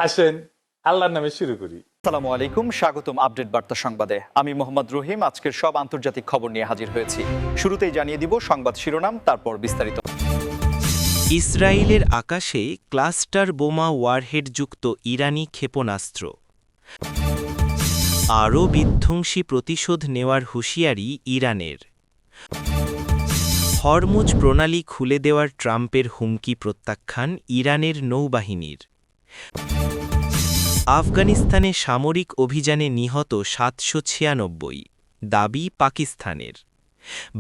আসেন আল্লাহর নামে শুরু করি। আসসালামু আলাইকুম, স্বাগতম আপডেট বার্তা সংবাদে। আমি মোহাম্মদ রহিম আজকের সব আন্তর্জাতিক খবর নিয়ে হাজির হয়েছি। শুরুতেই জানিয়ে দিব সংবাদ শিরোনাম, তারপর বিস্তারিত। ইসরায়েলের আকাশে ক্লাস্টার বোমা ওয়ারহেডযুক্ত ইরানি ক্ষেপণাস্ত্র। আরও বিধ্বংসী প্রতিশোধ নেওয়ার হুঁশিয়ারি ইরানের। হরমুজ প্রণালী খুলে দেওয়ার ট্রাম্পের হুমকি প্রত্যাখ্যান ইরানের নৌবাহিনীর। আফগানিস্তানে সামরিক অভিযানে নিহত ৭৯৬, দাবি পাকিস্তানের।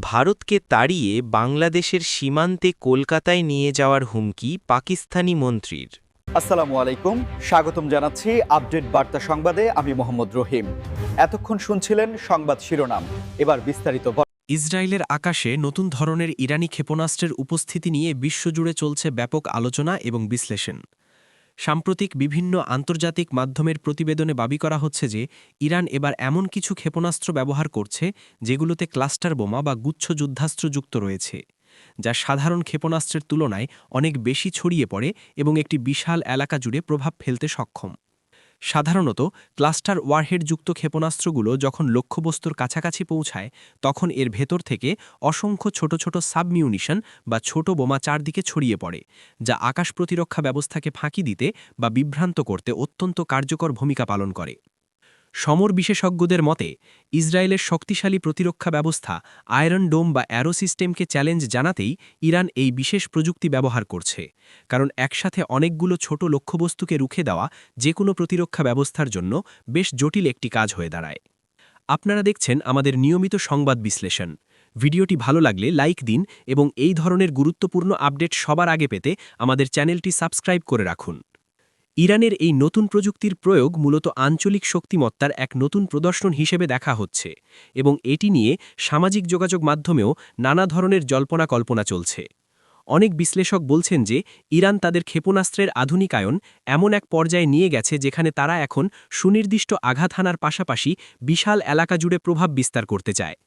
ভারতকে তাড়িয়ে বাংলাদেশের সীমান্তে কলকাতায় নিয়ে যাওয়ার হুমকি পাকিস্তানি মন্ত্রীর। আসসালামু আলাইকুম, স্বাগতম জানাচ্ছি আপডেট বার্তা সংবাদে। আমি মোহাম্মদ রহিম। এতক্ষণ শুনছিলেন সংবাদ শিরোনাম, এবার বিস্তারিত। ইসরায়েলের আকাশে নতুন ধরনের ইরানি ক্ষেপণাস্ত্রের উপস্থিতি নিয়ে বিশ্বজুড়ে চলছে ব্যাপক আলোচনা এবং বিশ্লেষণ। সাম্প্রতিক বিভিন্ন আন্তর্জাতিক মাধ্যমের প্রতিবেদনে দাবি করা হচ্ছে যে ইরান এবার এমন কিছু ক্ষেপণাস্ত্র ব্যবহার করছে যেগুলোতে ক্লাস্টার বোমা বা গুচ্ছ যুদ্ধাস্ত্র যুক্ত রয়েছে, যা সাধারণ ক্ষেপণাস্ত্রের তুলনায় অনেক বেশি ছড়িয়ে পড়ে এবং একটি বিশাল এলাকা জুড়ে প্রভাব ফেলতে সক্ষম। সাধারণত ক্লাস্টার ওয়ারহেডযুক্ত ক্ষেপণাস্ত্রগুলো যখন লক্ষ্যবস্তুর কাছাকাছি পৌঁছায় তখন এর ভেতর থেকে অসংখ্য ছোট ছোট সাবমিউনিশন বা ছোট বোমা চারদিকে ছড়িয়ে পড়ে, যা আকাশ প্রতিরক্ষা ব্যবস্থাকে ফাঁকি দিতে বা বিভ্রান্ত করতে অত্যন্ত কার্যকর ভূমিকা পালন করে। সমর বিশেষজ্ঞদের মতে ইসরায়েলের শক্তিশালী প্রতিরক্ষা ব্যবস্থা আয়রন ডোম বা অ্যারো সিস্টেমকে চ্যালেঞ্জ জানাতেই ইরান এই বিশেষ প্রযুক্তি ব্যবহার করছে, কারণ একসাথে অনেকগুলো ছোট লক্ষ্যবস্তুকে রুখে দেওয়া যে কোনো প্রতিরক্ষা ব্যবস্থার জন্য বেশ জটিল একটি কাজ হয়ে দাঁড়ায়। আপনারা দেখছেন আমাদের নিয়মিত সংবাদ বিশ্লেষণ। ভিডিওটি ভালো লাগলে লাইক দিন এবং এই ধরনের গুরুত্বপূর্ণ আপডেট সবার আগে পেতে আমাদের চ্যানেলটি সাবস্ক্রাইব করে রাখুন। ইরানের এই নতুন প্রযুক্তির প্রয়োগ মূলত আঞ্চলিক শক্তিমত্তার এক নতুন প্রদর্শন হিসেবে দেখা হচ্ছে এবং এটি নিয়ে সামাজিক যোগাযোগ মাধ্যমেও নানা ধরনের জল্পনা কল্পনা চলছে। অনেক বিশ্লেষক বলছেন যে ইরান তাদের ক্ষেপণাস্ত্রের আধুনিকায়ন এমন এক পর্যায়ে নিয়ে গেছে যেখানে তারা এখন সুনির্দিষ্ট আঘাত হানার পাশাপাশি বিশাল এলাকা জুড়ে প্রভাব বিস্তার করতে চায়।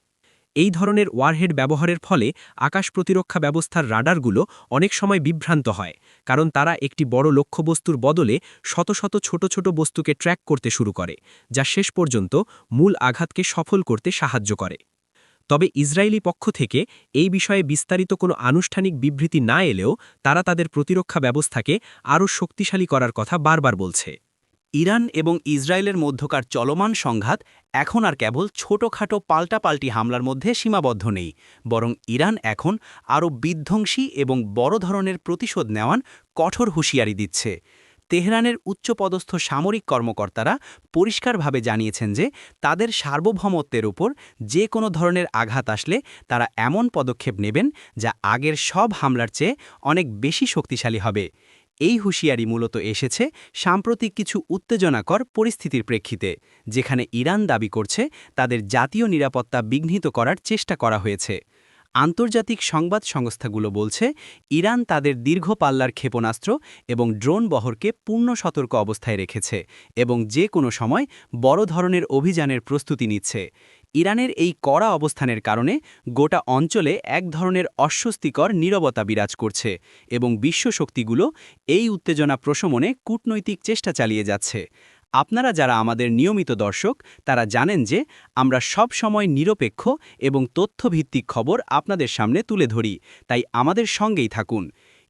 এই ধরনের ওয়ারহেড ব্যবহারের ফলে আকাশ প্রতিরক্ষা ব্যবস্থার রাডারগুলো অনেক সময় বিভ্রান্ত হয়, কারণ তারা একটি বড় লক্ষ্যবস্তুর বদলে শত শত ছোট ছোট বস্তুকে ট্র্যাক করতে শুরু করে, যা শেষ পর্যন্ত মূল আঘাতকে সফল করতে সাহায্য করে। তবে ইসরায়েলি পক্ষ থেকে এই বিষয়ে বিস্তারিত কোনো আনুষ্ঠানিক বিবৃতি না এলেও তারা তাদের প্রতিরক্ষা ব্যবস্থাকে আরও শক্তিশালী করার কথা বারবার বলছে। ইরান এবং ইসরায়েলের মধ্যকার চলমান সংঘাত এখন আর কেবল ছোটখাটো পাল্টাপাল্টি হামলার মধ্যে সীমাবদ্ধ নেই, বরং ইরান এখন আরও বিধ্বংসী এবং বড় ধরনের প্রতিশোধ নেওয়ার কঠোর হুঁশিয়ারি দিচ্ছে। তেহরানের উচ্চপদস্থ সামরিক কর্মকর্তারা পরিষ্কারভাবে জানিয়েছেন যে তাদের সার্বভৌমত্বের উপর যে কোনো ধরনের আঘাত আসলে তারা এমন পদক্ষেপ নেবেন যা আগের সব হামলার চেয়ে অনেক বেশি শক্তিশালী হবে। এই হুঁশিয়ারি মূলত এসেছে সাম্প্রতিক কিছু উত্তেজনাকর পরিস্থিতির প্রেক্ষিতে, যেখানে ইরান দাবি করছে তাদের জাতীয় নিরাপত্তা বিঘ্নিত করার চেষ্টা করা হয়েছে। আন্তর্জাতিক সংবাদ সংস্থাগুলো বলছে ইরান তাদের দীর্ঘ পাল্লার ক্ষেপণাস্ত্র এবং ড্রোন বহরকে পূর্ণ সতর্ক অবস্থায় রেখেছে এবং যে কোনো সময় বড় ধরনের অভিযানের প্রস্তুতি নিচ্ছে। ইরানের এই কড়া অবস্থানের কারণে গোটা অঞ্চলে এক ধরনের অস্বস্তিকর নীরবতা বিরাজ করছে এবং বিশ্ব শক্তিগুলো এই উত্তেজনা প্রশমনে কূটনৈতিক চেষ্টা চালিয়ে যাচ্ছে। আপনারা যারা আমাদের নিয়মিত দর্শক তারা জানেন যে আমরা সব সময় নিরপেক্ষ এবং তথ্যভিত্তিক খবর আপনাদের সামনে তুলে ধরি, তাই আমাদের সঙ্গেই থাকুন।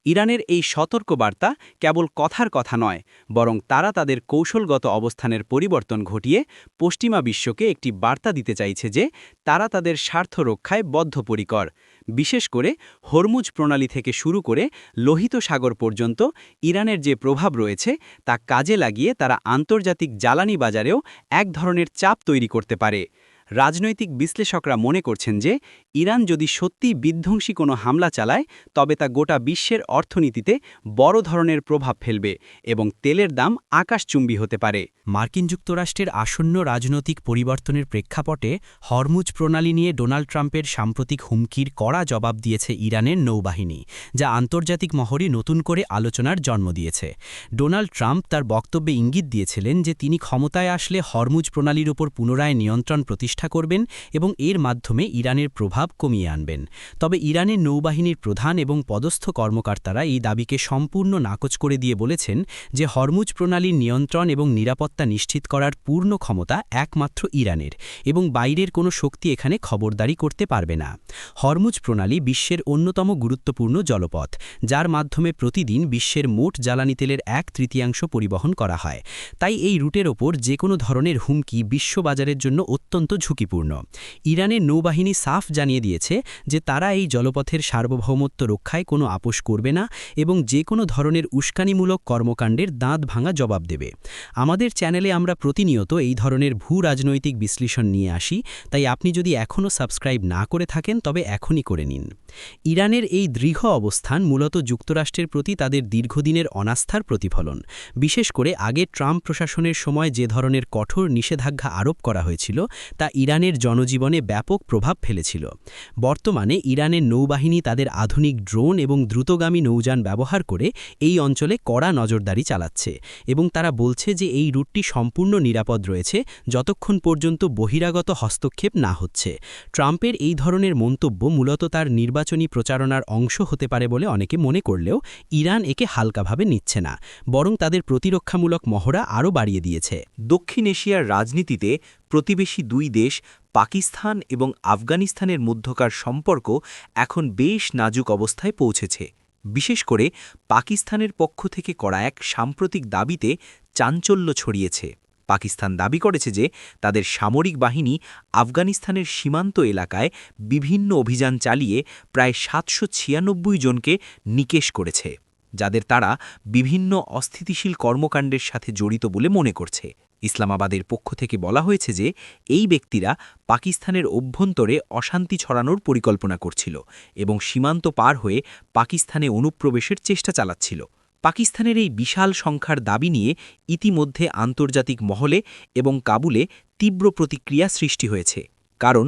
ইরানের এই সতর্ক বার্তা কেবল কথার কথা নয়, বরং তারা তাদের কৌশলগত অবস্থানের পরিবর্তন ঘটিয়ে পশ্চিমা বিশ্বকে একটি বার্তা দিতে চাইছে যে তারা তাদের স্বার্থ রক্ষায় বদ্ধপরিকর। বিশেষ করে হরমুজ প্রণালী থেকে শুরু করে লোহিত সাগর পর্যন্ত ইরানের যে প্রভাব রয়েছে তা কাজে লাগিয়ে তারা আন্তর্জাতিক জ্বালানি বাজারেও এক ধরনের চাপ তৈরি করতে পারে। রাজনৈতিক বিশ্লেষকরা মনে করছেন যে ইরান যদি সত্যিই বিধ্বংসী কোনো হামলা চালায় তবে তা গোটা বিশ্বের অর্থনীতিতে বড় ধরনের প্রভাব ফেলবে এবং তেলের দাম আকাশচুম্বী হতে পারে। মার্কিন যুক্তরাষ্ট্রের আসন্ন রাজনৈতিক পরিবর্তনের প্রেক্ষাপটে হরমুজ প্রণালী নিয়ে ডোনাল্ড ট্রাম্পের সাম্প্রতিক হুমকির কড়া জবাব দিয়েছে ইরানের নৌবাহিনী, যা আন্তর্জাতিক মহলে নতুন করে আলোচনার জন্ম দিয়েছে। ডোনাল্ড ট্রাম্প তার বক্তব্যে ইঙ্গিত দিয়েছিলেন যে তিনি ক্ষমতায় আসলে হরমুজ প্রণালীর উপর পুনরায় নিয়ন্ত্রণ প্রতিষ্ঠা চেষ্টা করবেন এবং এর মাধ্যমে ইরানের প্রভাব কমিয়ে আনবেন। তবে ইরানের নৌবাহিনীর প্রধান এবং পদস্থ কর্মকর্তারা এই দাবিকে সম্পূর্ণ নাকচ করে দিয়ে বলেছেন যে হরমুজ প্রণালীর নিয়ন্ত্রণ এবং নিরাপত্তা নিশ্চিত করার পূর্ণ ক্ষমতা একমাত্র ইরানের এবং বাইরের কোনো শক্তি এখানে খবরদারি করতে পারবে না। হরমুজ প্রণালী বিশ্বের অন্যতম গুরুত্বপূর্ণ জলপথ, যার মাধ্যমে প্রতিদিন বিশ্বের মোট জ্বালানি তেলের 1/3 পরিবহন করা হয়। তাই এই রুটের ওপর যে কোনো ধরনের হুমকি বিশ্ববাজারের জন্য অত্যন্ত ঝুঁকিপূর্ণ। ইরানের নৌবাহিনী সাফ জানিয়ে দিয়েছে যে তারা এই জলপথের সার্বভৌমত্ব রক্ষায় কোনো আপোষ করবে না এবং যে কোনো ধরনের উস্কানিমূলক কর্মকাণ্ডের দাঁত ভাঙা জবাব দেবে। আমাদের চ্যানেলে আমরা প্রতিনিয়ত এই ধরনের ভূ-রাজনৈতিক বিশ্লেষণ নিয়ে আসি, তাই আপনি যদি এখনও সাবস্ক্রাইব না করে থাকেন তবে এখনই করে নিন। ইরানের এই দৃঢ় অবস্থান মূলত যুক্তরাষ্ট্রের প্রতি তাদের দীর্ঘদিনের অনাস্থার প্রতিফলন। বিশেষ করে আগে ট্রাম্প প্রশাসনের সময় যে ধরনের কঠোর নিষেধাজ্ঞা আরোপ করা হয়েছিল তা ইরানের জনজীবনে ব্যাপক প্রভাব ফেলেছিল। বর্তমানে ইরানের নৌবাহিনী তাদের আধুনিক ড্রোন এবং দ্রুতগামী নৌযান ব্যবহার করে এই অঞ্চলে কড়া নজরদারি চালাচ্ছে এবং তারা বলছে যে এই রুটটি সম্পূর্ণ নিরাপদ রয়েছে যতক্ষণ পর্যন্ত বহিরাগত হস্তক্ষেপ না হচ্ছে। ট্রাম্পের এই ধরনের মন্তব্য মূলত তার নির্বাচনী প্রচারণার অংশ হতে পারে বলে অনেকে মনে করলেও ইরান একে হালকাভাবে নিচ্ছে না, বরং তাদের প্রতিরক্ষামূলক মহড়া আরও বাড়িয়ে দিয়েছে। দক্ষিণ এশিয়ার রাজনীতিতে প্রতিবেশী দুই দেশ পাকিস্তান এবং আফগানিস্তানের মধ্যকার সম্পর্ক এখন বেশ নাজুক অবস্থায় পৌঁছেছে। বিশেষ করে পাকিস্তানের পক্ষ থেকে করা এক সাম্প্রতিক দাবিতে চাঞ্চল্য ছড়িয়েছে। পাকিস্তান দাবি করেছে যে তাদের সামরিক বাহিনী আফগানিস্তানের সীমান্ত এলাকায় বিভিন্ন অভিযান চালিয়ে প্রায় 796 জনকে নিকেশ করেছে, যাদের তারা বিভিন্ন অস্থিতিশীল কর্মকাণ্ডের সাথে জড়িত বলে মনে করছে। ইসলামাবাদের পক্ষ থেকে বলা হয়েছে যে এই ব্যক্তিরা পাকিস্তানের অভ্যন্তরে অশান্তি ছড়ানোর পরিকল্পনা করছিল এবং সীমান্ত পার হয়ে পাকিস্তানে অনুপ্রবেশের চেষ্টা চালাচ্ছিল। পাকিস্তানের এই বিশাল সংখ্যার দাবি নিয়ে ইতিমধ্যে আন্তর্জাতিক মহলে এবং কাবুলে তীব্র প্রতিক্রিয়া সৃষ্টি হয়েছে, কারণ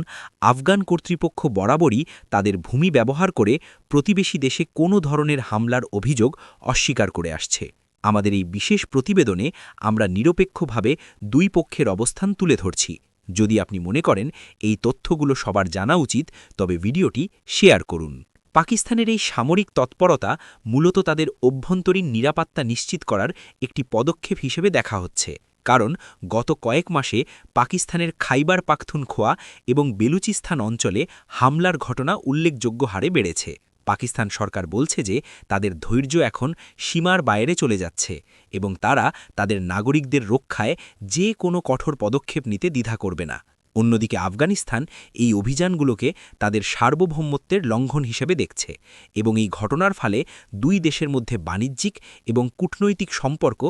আফগান কর্তৃপক্ষ বরাবরই তাদের ভূমি ব্যবহার করে প্রতিবেশী দেশে কোনো ধরনের হামলার অভিযোগ অস্বীকার করে আসছে। আমাদের এই বিশেষ প্রতিবেদনে আমরা নিরপেক্ষভাবে দুই পক্ষের অবস্থান তুলে ধরছি। যদি আপনি মনে করেন এই তথ্যগুলো সবার জানা উচিত, তবে ভিডিওটি শেয়ার করুন। পাকিস্তানের এই সামরিক তৎপরতা মূলত তাদের অভ্যন্তরীণ নিরাপত্তা নিশ্চিত করার একটি পদক্ষেপ হিসেবে দেখা হচ্ছে, কারণ গত কয়েক মাসে পাকিস্তানের খাইবার পাখতুনখোয়া এবং বেলুচিস্তান অঞ্চলে হামলার ঘটনা উল্লেখযোগ্য হারে বেড়েছে। পাকিস্তান সরকার বলছে যে তাদের ধৈর্য এখন সীমার বাইরে চলে যাচ্ছে এবং তারা তাদের নাগরিকদের রক্ষায় যে কোনো কঠোর পদক্ষেপ নিতে দ্বিধা করবে না। অন্যদিকে আফগানিস্তান এই অভিযানগুলোকে তাদের সার্বভৌমত্বের লঙ্ঘন হিসেবে দেখছে এবং এই ঘটনার ফলে দুই দেশের মধ্যে বাণিজ্যিক এবং কূটনৈতিক সম্পর্ক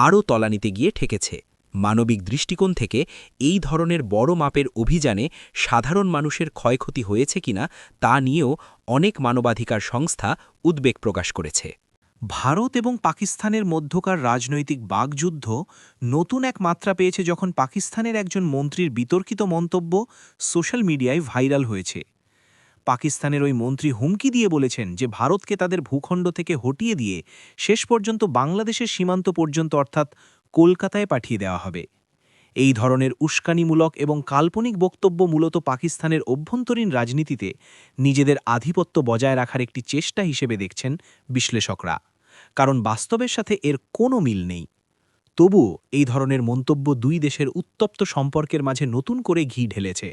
আরও তলানিতে গিয়ে ঠেকেছে। মানবিক দৃষ্টিকোণ থেকে এই ধরনের বড় মাপের অভিযানে সাধারণ মানুষের ক্ষয়ক্ষতি হয়েছে কিনা তা নিয়েও অনেক মানবাধিকার সংস্থা উদ্বেগ প্রকাশ করেছে। ভারত এবং পাকিস্তানের মধ্যকার রাজনৈতিক বাগযুদ্ধ নতুন এক মাত্রা পেয়েছে যখন পাকিস্তানের একজন মন্ত্রীর বিতর্কিত মন্তব্য সোশ্যাল মিডিয়ায় ভাইরাল হয়েছে। পাকিস্তানের ওই মন্ত্রী হুমকি দিয়ে বলেছেন যে ভারতকে তাদের ভূখণ্ড থেকে হটিয়ে দিয়ে শেষ পর্যন্ত বাংলাদেশের সীমান্ত পর্যন্ত অর্থাৎ কলকাতায় পাঠিয়ে দেওয়া হবে। এই ধরনের উস্কানিমূলক এবং কাল্পনিক বক্তব্য মূলত পাকিস্তানের অভ্যন্তরীণ রাজনীতিতে নিজেদের আধিপত্য বজায় রাখার একটি চেষ্টা হিসেবে দেখছেন বিশ্লেষকরা, কারণ বাস্তবের সাথে এর কোনো মিল নেই। তবুও এই ধরনের মন্তব্য দুই দেশের উত্তপ্ত সম্পর্কের মাঝে নতুন করে ঘি ঢেলেছে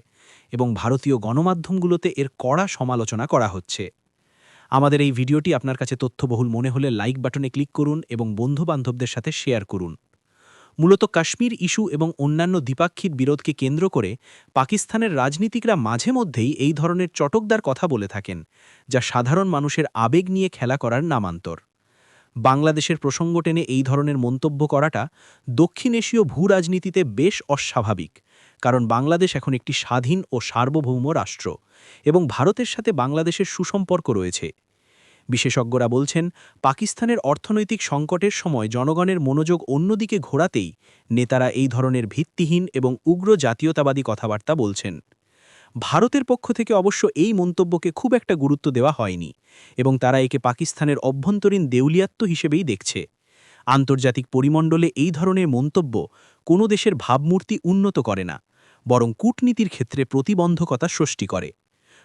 এবং ভারতীয় গণমাধ্যমগুলোতে এর কড়া সমালোচনা করা হচ্ছে। আমাদের এই ভিডিওটি আপনার কাছে তথ্যবহুল মনে হলে লাইক বাটনে ক্লিক করুন এবং বন্ধুবান্ধবদের সাথে শেয়ার করুন। মূলত কাশ্মীর ইস্যু এবং অন্যান্য দ্বিপাক্ষিক বিরোধকে কেন্দ্র করে পাকিস্তানের রাজনীতিকরা মাঝে মধ্যেই এই ধরনের চটকদার কথা বলে থাকেন, যা সাধারণ মানুষের আবেগ নিয়ে খেলা করার নামান্তর। বাংলাদেশের প্রসঙ্গ টেনে এই ধরনের মন্তব্য করাটা দক্ষিণ এশীয় ভূরাজনীতিতে বেশ অস্বাভাবিক, কারণ বাংলাদেশ এখন একটি স্বাধীন ও সার্বভৌম রাষ্ট্র এবং ভারতের সাথে বাংলাদেশের সুসম্পর্ক রয়েছে। বিশেষজ্ঞরা বলছেন, পাকিস্তানের অর্থনৈতিক সংকটের সময় জনগণের মনোযোগ অন্যদিকে ঘোরাতেই নেতারা এই ধরনের ভিত্তিহীন এবং উগ্র জাতীয়তাবাদী কথাবার্তা বলছেন। ভারতের পক্ষ থেকে অবশ্য এই মন্তব্যকে খুব একটা গুরুত্ব দেওয়া হয়নি এবং তারা একে পাকিস্তানের অভ্যন্তরীণ দেউলিয়াত্ব হিসেবেই দেখছে। আন্তর্জাতিক পরিমণ্ডলে এই ধরনের মন্তব্য কোনো দেশের ভাবমূর্তি উন্নত করে না, বরং কূটনীতির ক্ষেত্রে প্রতিবন্ধকতা সৃষ্টি করে।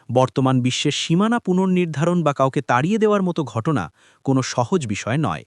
বর্তমান বিশ্বের সীমানা পুনর্নির্ধারণ বা কাউকে তাড়িয়ে দেওয়ার মতো ঘটনা কোনো সহজ বিষয় নয়।